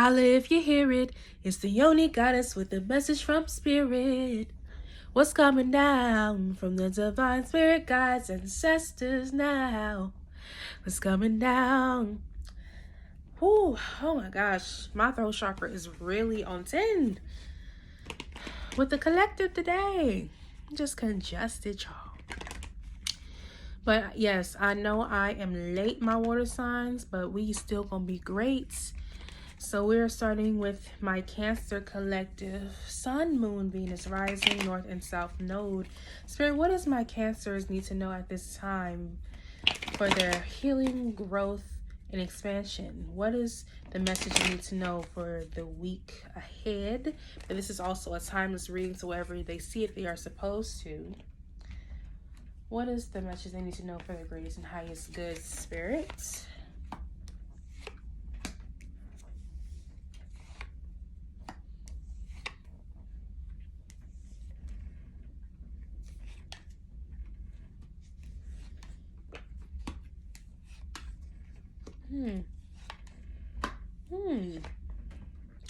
Holla if you hear it. It's the only goddess with a message from spirit. What's coming down from the divine spirit guides ancestors now? What's coming down? Ooh, oh my gosh, my throat chakra is really on 10 with the collective today. I'm just congested, y'all. But yes, I know I am late, my water signs, but we still gonna be great. So we're starting with my Cancer collective, Sun, Moon, Venus, Rising, North and South Node. Spirit, what does my Cancers need to know at this time for their healing, growth, and expansion? What is the message you need to know for the week ahead? And this is also a timeless reading, so wherever they see it, they are supposed to. What is the message they need to know for their greatest and highest good, Spirit?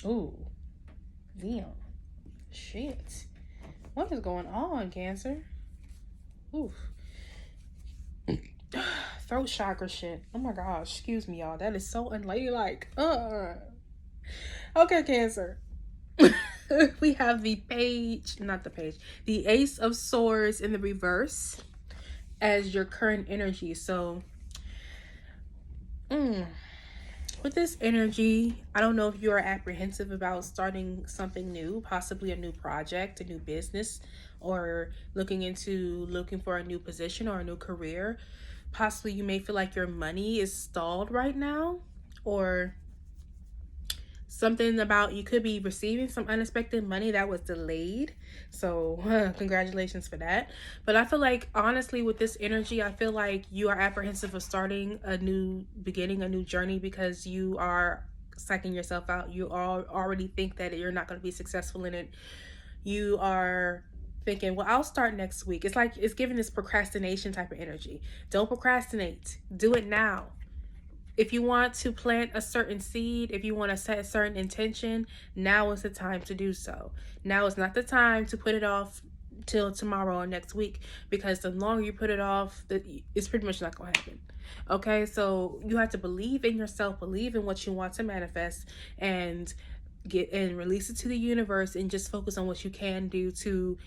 Ooh. Damn. Shit. What is going on, Cancer? Oof. Throat chakra shit. Oh my gosh. Excuse me, y'all. That is so unladylike. Okay, Cancer. We have the the Ace of Swords in the reverse as your current energy. So, with this energy, I don't know if you are apprehensive about starting something new, possibly a new project, a new business, or looking for a new position or a new career. Possibly you may feel like your money is stalled right now, or something about you could be receiving some unexpected money that was delayed. So congratulations for that. But I feel like, honestly, with this energy, I feel like you are apprehensive of starting a new beginning, a new journey, because you are psyching yourself out. You already think that you're not going to be successful in it. You are thinking, well, I'll start next week. It's like it's giving this procrastination type of energy. Don't procrastinate. Do it now. If you want to plant a certain seed, if you want to set a certain intention, now is the time to do so. Now is not the time to put it off till tomorrow or next week, because the longer you put it off, it's pretty much not going to happen. Okay, so you have to believe in yourself, believe in what you want to manifest, and release it to the universe, and just focus on what you can do to,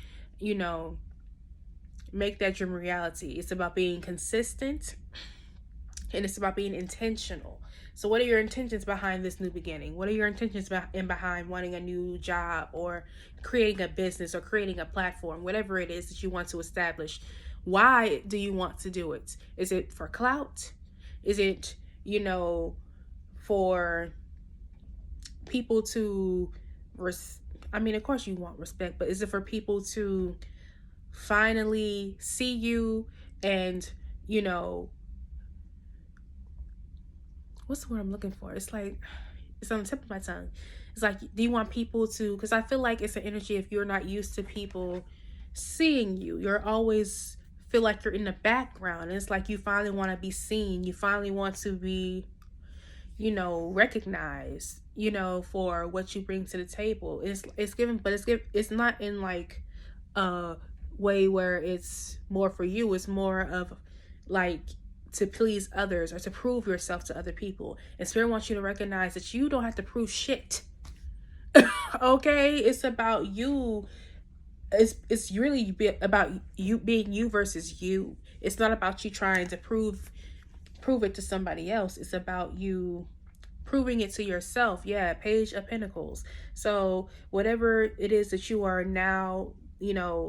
make that dream reality. It's about being consistent. And it's about being intentional. So what are your intentions behind this new beginning? What are your intentions behind wanting a new job, or creating a business, or creating a platform, whatever it is that you want to establish? Why do you want to do it? Is it for clout? Is it, for people to, of course you want respect, but is it for people to finally see you and, what's the word I'm looking for? It's like, it's on the tip of my tongue. It's like, do you want people to, because I feel like it's an energy, if you're not used to people seeing you, you're always feel like you're in the background. And it's like you finally want to be seen. You finally want to be, recognized, for what you bring to the table. It's not in like a way where it's more for you. It's more of like to please others or to prove yourself to other people. And Spirit wants you to recognize that you don't have to prove shit. Okay? It's about you. It's really about you being you versus you. It's not about you trying to prove it to somebody else. It's about you proving it to yourself. Yeah, Page of Pentacles. So whatever it is that you are now,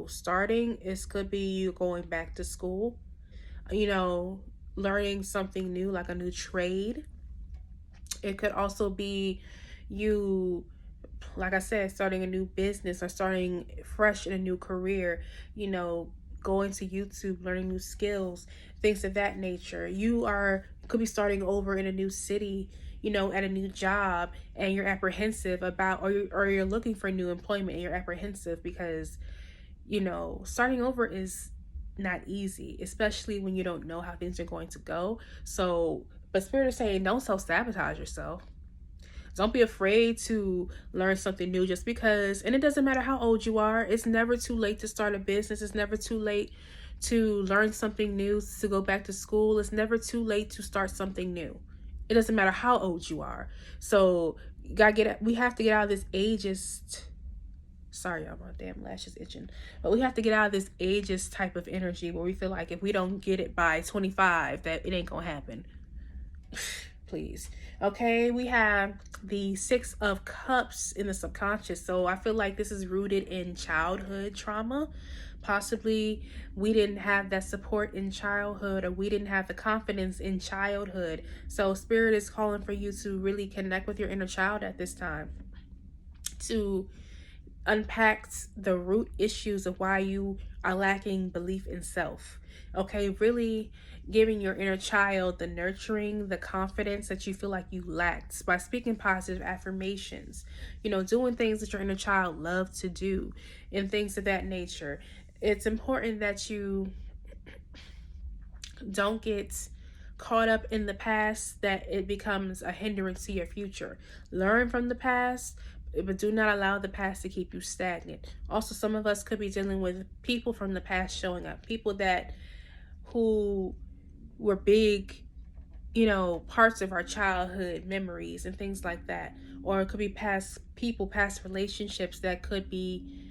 starting, it could be you going back to school, learning something new, like a new trade. It could also be you, like I said, starting a new business, or starting fresh in a new career, going to YouTube, learning new skills, things of that nature. Could be starting over in a new city, at a new job, and you're apprehensive about, or you're looking for new employment, and you're apprehensive because, starting over is not easy, especially when you don't know how things are going to go. So, but Spirit is saying, don't self-sabotage yourself. Don't be afraid to learn something new just because, and it doesn't matter how old you are. It's never too late to start a business. It's never too late to learn something new, to go back to school. It's never too late to start something new. It doesn't matter how old you are. So we have to get out of this ageist, sorry y'all, my damn lash is itching, but we have to get out of this ageist type of energy where we feel like if we don't get it by 25 that it ain't gonna happen. Please. Okay, we have the Six of Cups in the subconscious. So I feel like this is rooted in childhood trauma. Possibly we didn't have that support in childhood, or we didn't have the confidence in childhood. So Spirit is calling for you to really connect with your inner child at this time, to unpack the root issues of why you are lacking belief in self. Okay, really giving your inner child the nurturing, the confidence that you feel like you lacked by speaking positive affirmations, doing things that your inner child loves to do and things of that nature. It's important that you don't get caught up in the past, that it becomes a hindrance to your future. Learn from the past, but do not allow the past to keep you stagnant. Also, some of us could be dealing with people from the past showing up, people who were big, parts of our childhood memories and things like that. Or it could be past relationships that could be,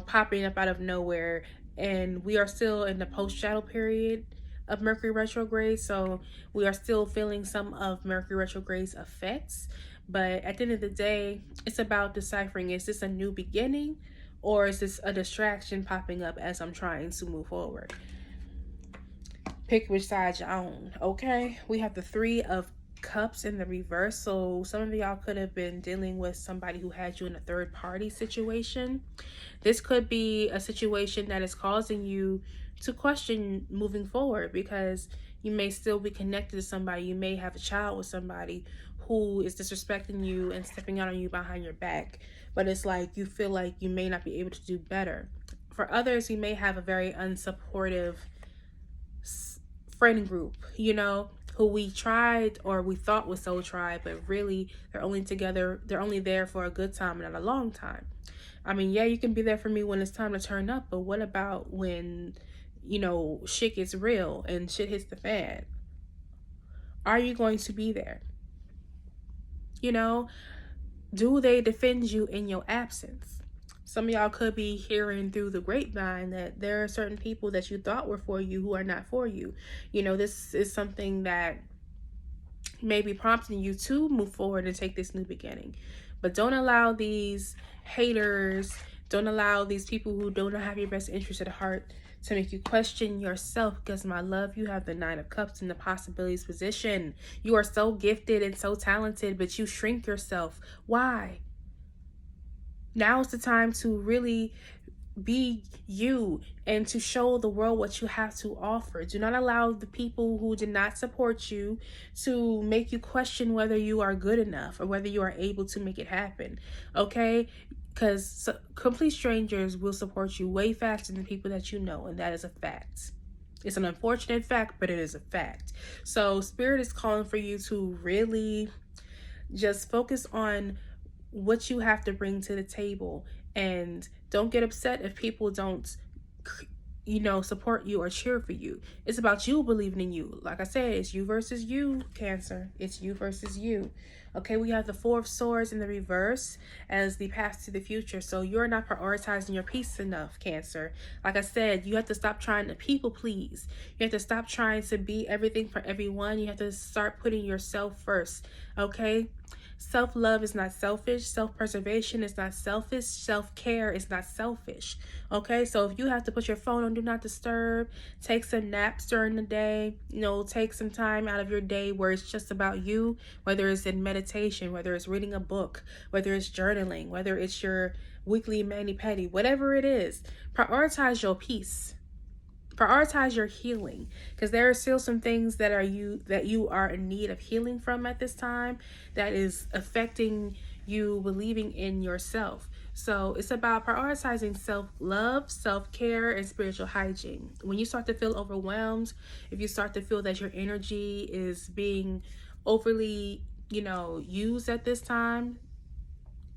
popping up out of nowhere. And we are still in the post-shadow period of Mercury retrograde, so we are still feeling some of Mercury retrograde's effects. But at the end of the day, it's about deciphering, is this a new beginning or is this a distraction popping up as I'm trying to move forward? Pick which side you're on, okay? We have the Three of Cups in the reverse. So some of y'all could have been dealing with somebody who had you in a third party situation. This could be a situation that is causing you to question moving forward, because you may still be connected to somebody. You may have a child with somebody who is disrespecting you and stepping out on you behind your back, but it's like you feel like you may not be able to do better. For others, you may have a very unsupportive friend group, who we tried or we thought was so tried, but really they're only there for a good time and not a long time. I mean, yeah, you can be there for me when it's time to turn up, but what about when shit gets real and shit hits the fan? Are you going to be there? Do they defend you in your absence? Some of y'all could be hearing through the grapevine that there are certain people that you thought were for you who are not for you. This is something that may be prompting you to move forward and take this new beginning. But don't allow these haters, don't allow these people who do not have your best interest at heart to make you question yourself, because my love, you have the Nine of Cups in the possibilities position. You are so gifted and so talented, but you shrink yourself. Why? Now is the time to really be you and to show the world what you have to offer. Do not allow the people who did not support you to make you question whether you are good enough or whether you are able to make it happen. Okay? Because complete strangers will support you way faster than people that you know, and that is a fact. It's an unfortunate fact, but it is a fact. So Spirit is calling for you to really just focus on what you have to bring to the table, and don't get upset if people don't support you or cheer for you. It's about you believing in you. Like I said, it's you versus you, Cancer. It's you versus you. Okay, we have the Four of Swords in the reverse as the path to the future. So you're not prioritizing your peace enough, Cancer. Like I said, you have to stop trying to people please. You have to stop trying to be everything for everyone. You have to start putting yourself first, okay? Self-love is not selfish. Self-preservation is not selfish. Self-care is not selfish. Okay, so if you have to put your phone on Do Not Disturb, take some naps during the day, take some time out of your day where it's just about you, whether it's in meditation, whether it's reading a book, whether it's journaling, whether it's your weekly mani-pedi, whatever it is, prioritize your peace. Prioritize your healing, because there are still some things that you are in need of healing from at this time that is affecting you believing in yourself. So it's about prioritizing self-love, self-care, and spiritual hygiene. When you start to feel overwhelmed, if you start to feel that your energy is being overly use at this time.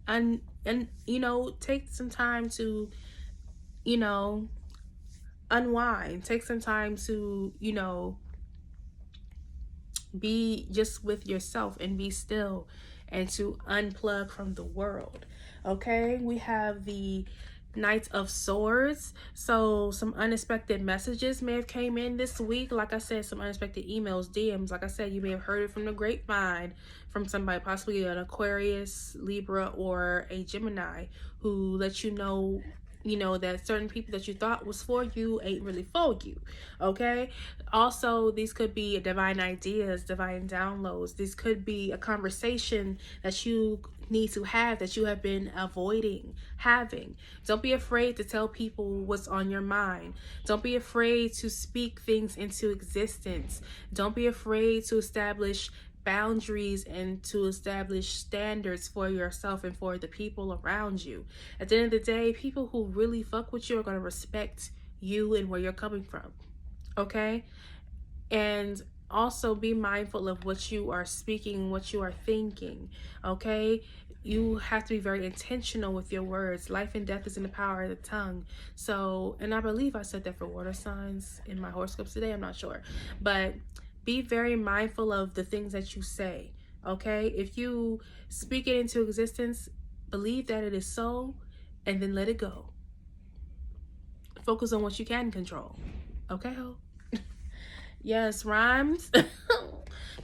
And take some time to, you know, unwind. Take some time to, be just with yourself and be still and to unplug from the world. Okay, we have the Knight of Swords. So some unexpected messages may have came in this week. Like I said, some unexpected emails, DMs. Like I said, you may have heard it from the grapevine from somebody, possibly an Aquarius, Libra, or a Gemini, who let you know that certain people that you thought was for you ain't really for you. Okay, also these could be divine ideas, divine downloads. This could be a conversation that you need to have that you have been avoiding having. Don't be afraid to tell people what's on your mind. Don't be afraid to speak things into existence. Don't be afraid to establish boundaries and to establish standards for yourself and for the people around you. At the end of the day, people who really fuck with you are going to respect you and where you're coming from. Okay? And also be mindful of what you are speaking, what you are thinking. Okay? You have to be very intentional with your words. Life and death is in the power of the tongue. So, and I believe I said that for water signs in my horoscopes today. I'm not sure. But be very mindful of the things that you say. Okay? If you speak it into existence, believe that it is so, and then let it go. Focus on what you can control. Okay, ho? Yes, rhymes.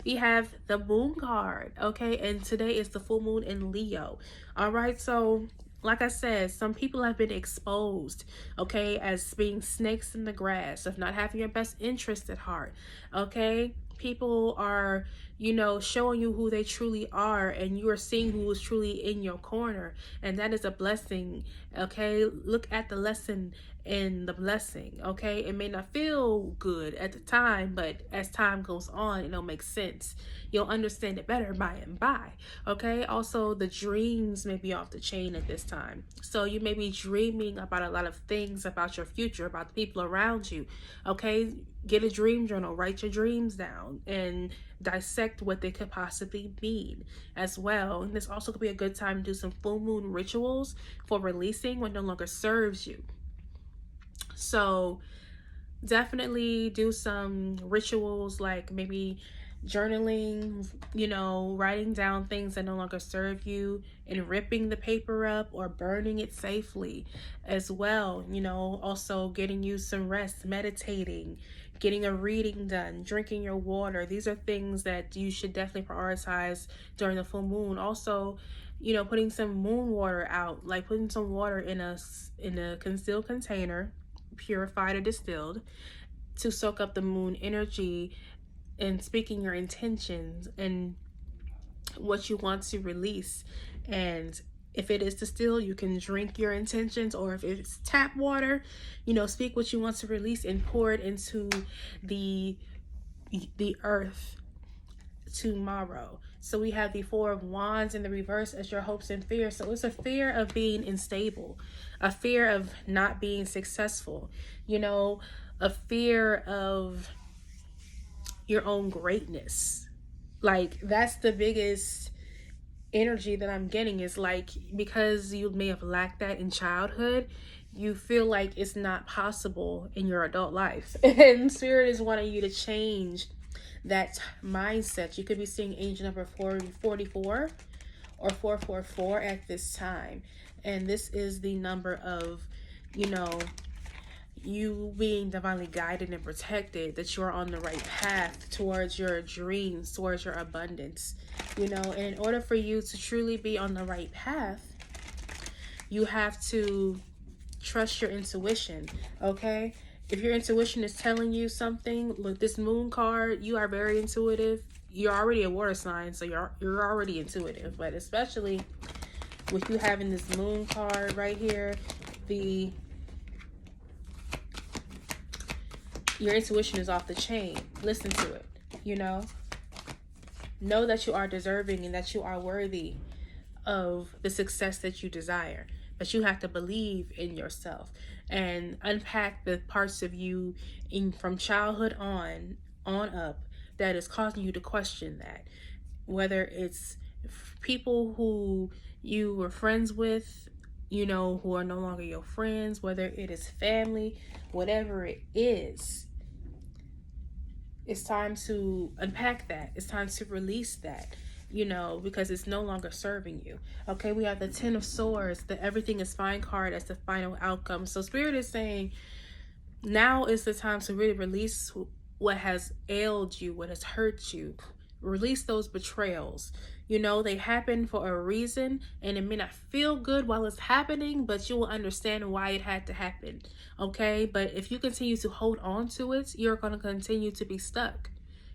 We have the moon card. Okay, and today is the full moon in Leo. All right, so like I said, some people have been exposed, okay, as being snakes in the grass, of not having your best interest at heart. Okay, people are, showing you who they truly are, and you are seeing who is truly in your corner, and that is a blessing. Okay, look at the lesson in the blessing. Okay, it may not feel good at the time, but as time goes on, it'll make sense. You'll understand it better by and by. Okay, also the dreams may be off the chain at this time, so you may be dreaming about a lot of things about your future, about the people around you. Okay, get a dream journal, write your dreams down, and dissect what they could possibly mean as well. And this also could be a good time to do some full moon rituals for releasing what no longer serves you. So definitely do some rituals, like maybe journaling, writing down things that no longer serve you, and ripping the paper up or burning it safely as well. Also getting you some rest, meditating, getting a reading done, drinking your water. These are things that you should definitely prioritize during the full moon. Also, putting some moon water out, like putting some water in a concealed container, purified or distilled, to soak up the moon energy, and speaking your intentions and what you want to release. And if it is distilled, you can drink your intentions, or if it's tap water, speak what you want to release and pour it into the earth tomorrow. So we have the Four of Wands in the reverse as your hopes and fears. So it's a fear of being unstable, a fear of not being successful, a fear of your own greatness. Like, that's the biggest energy that I'm getting, is like, because you may have lacked that in childhood, you feel like it's not possible in your adult life. And Spirit is wanting you to change that mindset. You could be seeing angel number 44 or 444 at this time. And this is the number of, you being divinely guided and protected, that you're on the right path towards your dreams, towards your abundance. And in order for you to truly be on the right path, you have to trust your intuition. Okay, if your intuition is telling you something, look, this moon card, you are very intuitive. You're already a water sign, so you're already intuitive. But especially with you having this moon card right here, your intuition is off the chain. Listen to it. Know that you are deserving and that you are worthy of the success that you desire. But you have to believe in yourself and unpack the parts of you from childhood on up that is causing you to question that. whether it's people who you were friends with, who are no longer your friends, whether it is family, whatever it is, it's time to unpack that. It's time to release that, because it's no longer serving you. Okay, we have the Ten of Swords, the Everything is Fine card as the final outcome. So Spirit is saying now is the time to really release what has ailed you, what has hurt you. Release those betrayals. They happen for a reason, and it may not feel good while it's happening, but you will understand why it had to happen. Okay? But if you continue to hold on to it, you're going to continue to be stuck.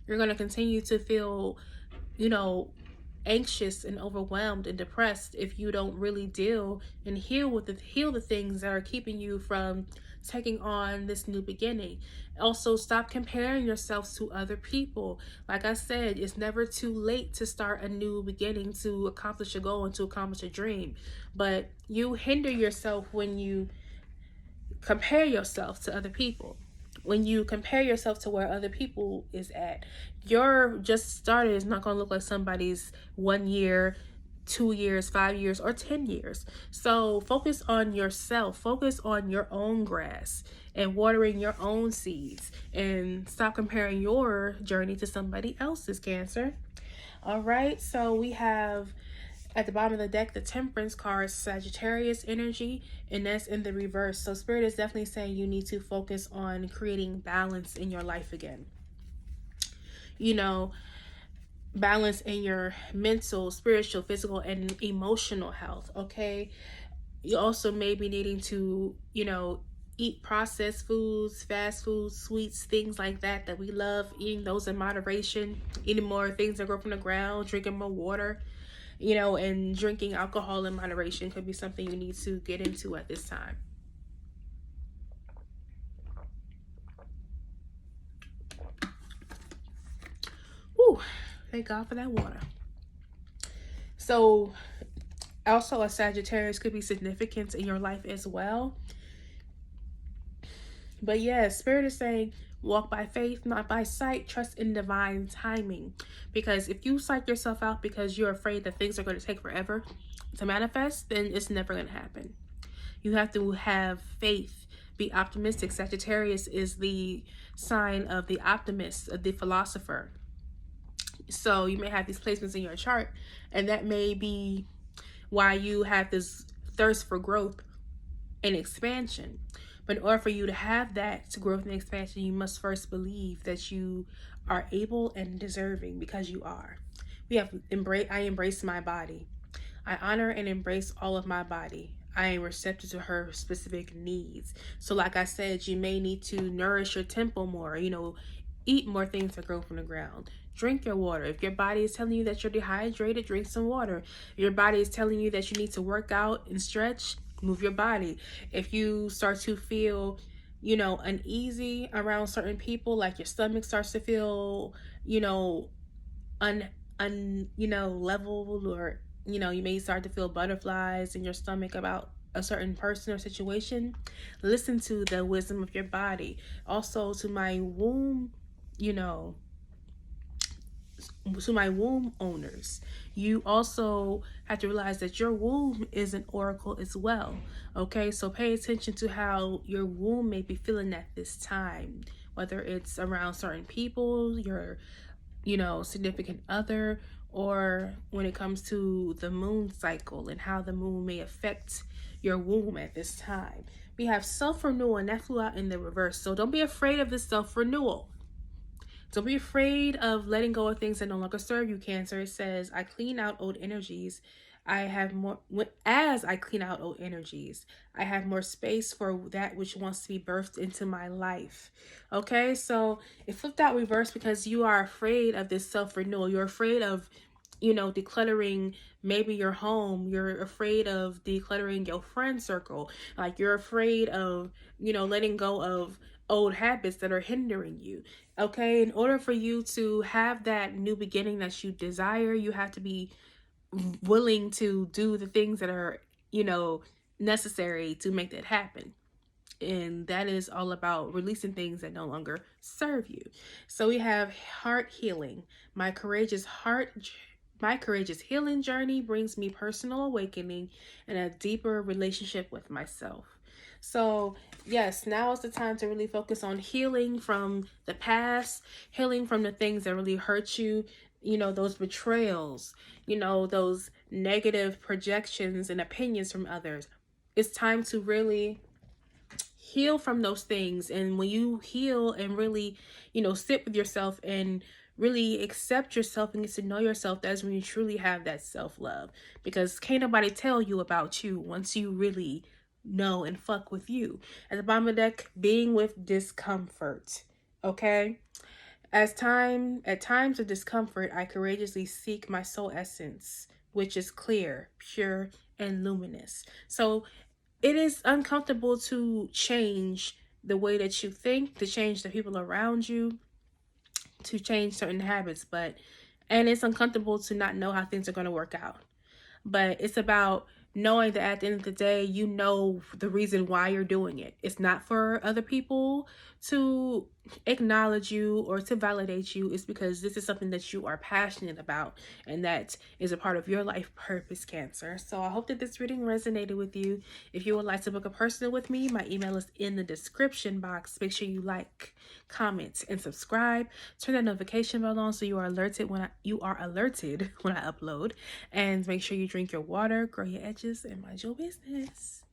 You're going to continue to feel, anxious and overwhelmed and depressed if you don't really deal and heal the things that are keeping you from taking on this new beginning. Also, stop comparing yourselves to other people. Like I said, it's never too late to start a new beginning, to accomplish a goal and to accomplish a dream. But you hinder yourself when you compare yourself to other people. When you compare yourself to where other people is at, your just started is not going to look like somebody's 1 year, 2 years, 5 years, or 10 years. So focus on yourself, focus on your own grass and watering your own seeds, and stop comparing your journey to somebody else's, Cancer. All right, so we have at the bottom of the deck, the Temperance card, Sagittarius energy, and that's in the reverse. So Spirit is definitely saying you need to focus on creating balance in your life again. Balance in your mental, spiritual, physical, and emotional health, okay? You also may be needing to, eat processed foods, fast foods, sweets, things like that we love, eating those in moderation, eating more things that grow from the ground, drinking more water. And drinking alcohol in moderation could be something you need to get into at this time. Whew, thank God for that water. So, also a Sagittarius could be significant in your life as well. But yeah, Spirit is saying, walk by faith, not by sight. Trust in divine timing. Because if you psych yourself out because you're afraid that things are going to take forever to manifest, then it's never going to happen. You have to have faith. Be optimistic. Sagittarius is the sign of the optimist, of the philosopher. So you may have these placements in your chart, and that may be why you have this thirst for growth and expansion. But in order for you to have that to growth and expansion, you must first believe that you are able and deserving, because you are. We have I embrace my body. I honor and embrace all of my body. I am receptive to her specific needs. So like I said, you may need to nourish your temple more, eat more things that grow from the ground. Drink your water. If your body is telling you that you're dehydrated, drink some water. If your body is telling you that you need to work out and stretch, move your body. If you start to feel, uneasy around certain people, like your stomach starts to feel, leveled, or, you may start to feel butterflies in your stomach about a certain person or situation, listen to the wisdom of your body. Also, to my womb, to my womb owners, you also have to realize that your womb is an oracle as well. Okay, so pay attention to how your womb may be feeling at this time, whether it's around certain people, your significant other, or when it comes to the moon cycle and how the moon may affect your womb at this time. We have self-renewal, and that flew out in the reverse. So don't be afraid of this self-renewal. Don't be afraid of letting go of things that no longer serve you, Cancer. It says, I clean out old energies. As I clean out old energies, I have more space for that which wants to be birthed into my life. Okay, so it flipped out reverse because you are afraid of this self-renewal. You're afraid of, decluttering maybe your home. You're afraid of decluttering your friend circle. Like, you're afraid of, letting go of old habits that are hindering you. Okay, in order for you to have that new beginning that you desire, you have to be willing to do the things that are, necessary to make that happen. And that is all about releasing things that no longer serve you. So we have heart healing. My courageous heart My courageous healing journey brings me personal awakening and a deeper relationship with myself. So, yes, now is the time to really focus on healing from the past, healing from the things that really hurt you, those betrayals, those negative projections and opinions from others. It's time to really heal from those things. And when you heal and really, sit with yourself and really accept yourself and get to know yourself, that's when you truly have that self-love, because can't nobody tell you about you once you really know and fuck with you. At the bottom of the deck, being with discomfort. Okay, at times of discomfort, I courageously seek my soul essence, which is clear, pure, and luminous. So it is uncomfortable to change the way that you think, to change the people around you, to change certain habits, and it's uncomfortable to not know how things are going to work out. But it's about knowing that at the end of the day, you know the reason why you're doing it. It's not for other people to acknowledge you or to validate you. It's because this is something that you are passionate about, and that is a part of your life purpose, Cancer. So I hope that this reading resonated with you. If you would like to book a personal with me, my email is in the description box. Make sure you like, comment, and subscribe. Turn that notification bell on so you are alerted when I upload. And make sure you drink your water, grow your edges, and mind your business.